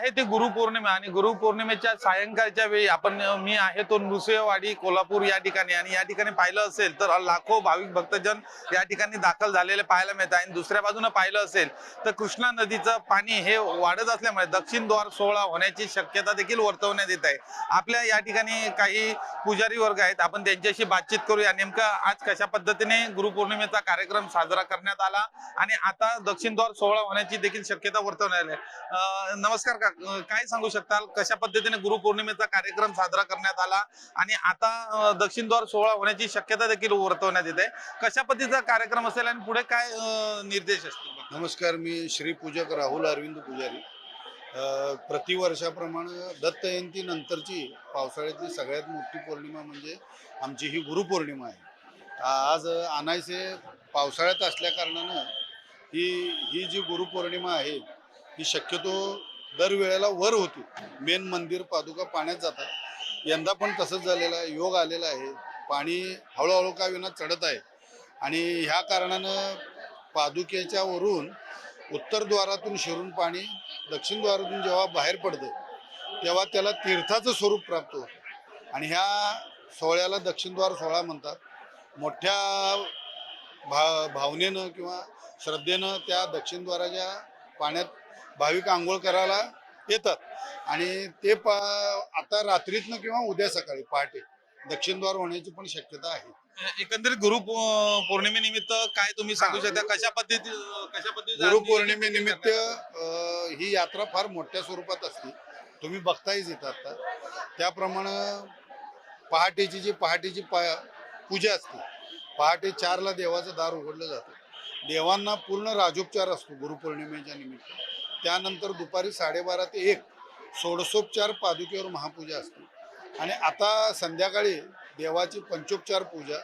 आहे ते गुरुपौर्णिमा आणि गुरुपौर्णिमेच्या सायंकाळच्या वेळी आपण मी आहे तो नृसिंहवाडी कोल्हापूर या ठिकाणी आणि या ठिकाणी पाहिलं असेल तर लाखो भाविक भक्तजन या ठिकाणी दाखल झालेले पाहायला मिळत आहे। आणि दुसऱ्या बाजूने पाहिलं असेल तर कृष्णा नदीचं पाणी हे वाढत असल्यामुळे दक्षिण द्वार सोहळा होण्याची शक्यता देखील वर्तवण्यात येत आहे। आपल्या या ठिकाणी काही पुजारी वर्ग आहेत, आपण त्यांच्याशी बातचीत करूया। नेमका आज कशा पद्धतीने गुरुपौर्णिमेचा कार्यक्रम साजरा करण्यात आला आणि आता दक्षिण द्वार सोहळा होण्याची देखील शक्यता वर्तवण्यात आली आहे। नमस्कार काय सांगू शकताल कशा पद्धतीने गुरुपौर्णिमेचा कार्यक्रम साजरा करण्यात आला आणि आता दक्षिण द्वार सोहळा होण्याची शक्यता देखील वर्तवण्यात येते, कशा पद्धतीचा कार्यक्रम असेल आणि पुढे काय निर्देश असतील? नमस्कार, मी श्री पूजक राहुल अरविंद पुजारी। प्रतिवर्षाप्रमाणे दत्त जयंती नंतरची पावसाळ्यातली सगळ्यात मोठी पौर्णिमा म्हणजे आमची ही गुरुपौर्णिमा आहे। आज अनायसे पावसाळ्यात असल्या कारणानं ही जी गुरुपौर्णिमा आहे ही शक्यतो दरवेळेला वर होती। मेन मंदिर पादुका पाण्यात जातात, यंदा पण तसंच झालेलं आहे। योग आलेला आहे, पाणी हळूहळू का विना चढत आहे आणि ह्या कारणानं पादुकेच्या वरून उत्तर द्वारातून शिरून पाणी दक्षिण द्वारातून जेव्हा बाहेर पडतं तेव्हा त्याला तीर्थाचं स्वरूप प्राप्त होतं आणि ह्या सोहळ्याला दक्षिण द्वार सोहळा म्हणतात। मोठ्या भावनेनं किंवा श्रद्धेनं त्या दक्षिण द्वाराच्या पाण्यात भाविक आंघोळ करायला येतात आणि ते आता रात्रीतनं किंवा उद्या सकाळी पहाटे दक्षिण द्वार होण्याची पण शक्यता आहे। एकंदरीत पौर्णिमेनिमित्त काय तुम्ही सांगू शकता, कशा पद्धती गुरुपौर्णिमेनिमित्त ही यात्रा फार मोठ्या स्वरूपात असते, तुम्ही बघतायच येतात आता। त्याप्रमाणे पहाटेची पूजा असते। पहाटे 4ला देवाचं दार उघडलं जातं, देवांना पूर्ण राजोपचार असतो गुरुपौर्णिमेच्या निमित्त। त्यानंतर दुपारी 12:30 ते 1 षोडशोपचार पादुकेवर महापूजा असते आणि आता संध्याकाळी देवाची पंचोपचार पूजा,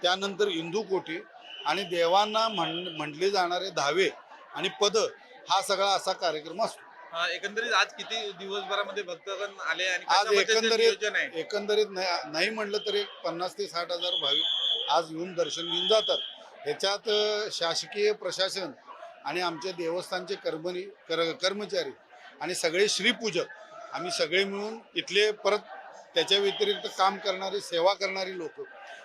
त्यानंतर इंदुकोटी आणि देवांना म्हटले जाणारे धावे आणि पद, हा सगळा असा कार्यक्रम असतो। एकंदरीत आज किती दिवसभरामध्ये भक्तगण आले आणि आज एकंदरीत नाही म्हटलं तरी 50 ते 60,000 भाविक आज येऊन दर्शन घेऊन जातात। ह्याच्यात शासकीय प्रशासन आणि आमच्या देवस्थानचे कर्मचारी आणि सगळे श्रीपूजक आम्ही सगळे मिळून इथले, परत त्याच्या व्यतिरिक्त काम करणारी सेवा करणारी लोक,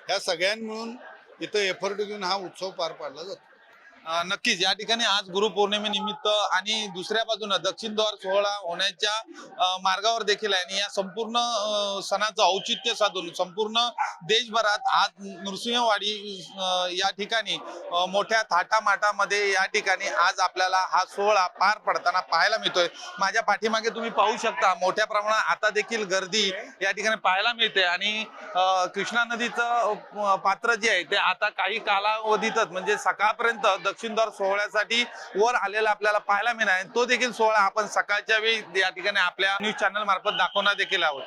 ह्या सगळ्यांनी मिळून इथं एफर्ट घेऊन हा उत्सव पार पाडला जातो। नक्कीच या ठिकाणी आज गुरुपौर्णिमेनिमित्त आणि दुसऱ्या बाजूने दक्षिण द्वार सोहळा होण्याच्या मार्गावर देखील आहे आणि या संपूर्ण सणाचं औचित्य साधून संपूर्ण देशभरात आज नृसिंहवाडी या ठिकाणी मोठ्या थाटामाटामध्ये या ठिकाणी आज आपल्याला हा सोहळा पार पडताना पाहायला मिळतोय। माझ्या पाठीमागे तुम्ही पाहू शकता मोठ्या प्रमाणात आता देखील गर्दी या ठिकाणी पाहायला मिळते आणि कृष्णा नदीचं पात्र जे आहे ते आता काही कालावधीतच म्हणजे सकाळपर्यंत दक्षिण द्वार सोहळ्यासाठी वर आलेला आपल्याला पाहायला मिळणार, तो देखील सोहळा आपण सकाळच्या वेळी या ठिकाणी आपल्या न्यूज चॅनल मार्फत दाखवणार देखील आहोत।